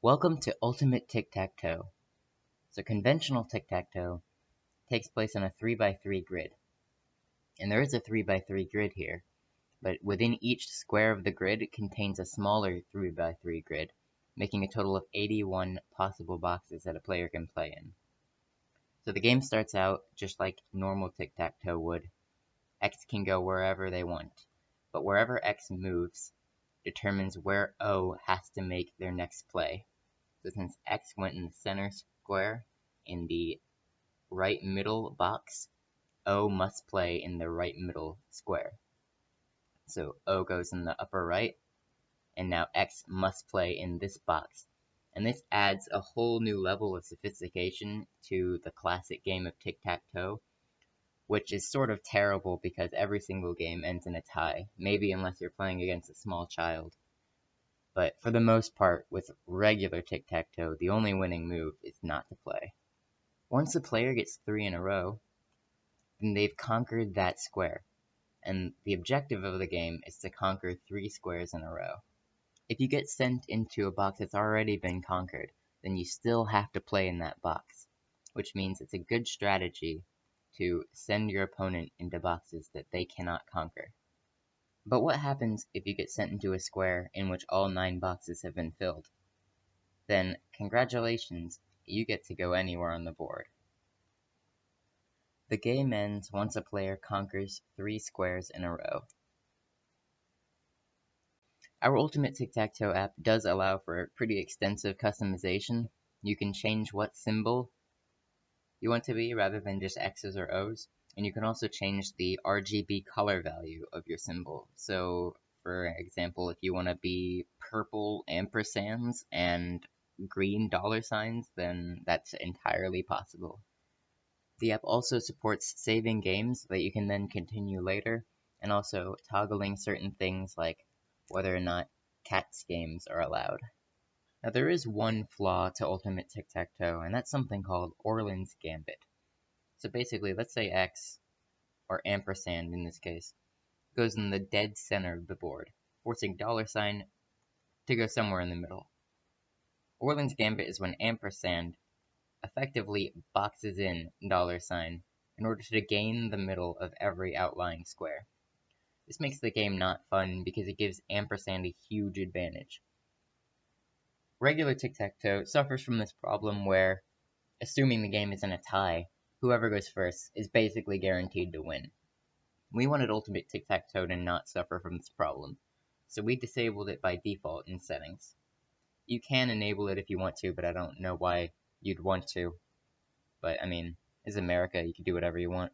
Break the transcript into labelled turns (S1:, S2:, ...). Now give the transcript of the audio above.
S1: Welcome to Ultimate Tic-Tac-Toe. So conventional Tic-Tac-Toe takes place on a 3x3 grid. And there is a 3x3 grid here, but within each square of the grid contains a smaller 3x3 grid, making a total of 81 possible boxes that a player can play in. So the game starts out just like normal Tic-Tac-Toe would. X can go wherever they want, but wherever X moves determines where O has to make their next play. So since X went in the center square, in the right middle box, O must play in the right middle square. So O goes in the upper right, and now X must play in this box. And this adds a whole new level of sophistication to the classic game of tic-tac-toe, which is sort of terrible because every single game ends in a tie, maybe unless you're playing against a small child. But for the most part, with regular tic-tac-toe, the only winning move is not to play. Once a player gets 3 in a row, then they've conquered that square, and the objective of the game is to conquer 3 squares in a row. If you get sent into a box that's already been conquered, then you still have to play in that box, which means it's a good strategy to send your opponent into boxes that they cannot conquer. But what happens if you get sent into a square in which all 9 boxes have been filled? Then, congratulations, you get to go anywhere on the board. The game ends once a player conquers 3 squares in a row. Our Ultimate Tic-Tac-Toe app does allow for pretty extensive customization. You can change what symbol you want to be rather than just X's or O's. And you can also change the RGB color value of your symbol. So, for example, if you want to be purple ampersands and green dollar signs, then that's entirely possible. The app also supports saving games that you can then continue later, and also toggling certain things like whether or not cats games are allowed. Now there is one flaw to Ultimate Tic-Tac-Toe, and that's something called Orland's Gambit. So basically, let's say X, or ampersand in this case, goes in the dead center of the board, forcing dollar sign to go somewhere in the middle. Orland's Gambit is when ampersand effectively boxes in dollar sign in order to gain the middle of every outlying square. This makes the game not fun because it gives ampersand a huge advantage. Regular tic-tac-toe suffers from this problem where, assuming the game is in a tie, whoever goes first is basically guaranteed to win. We wanted Ultimate Tic-Tac-Toe to not suffer from this problem, so we disabled it by default in settings. You can enable it if you want to, but I don't know why you'd want to. But, I mean, it's America, you can do whatever you want.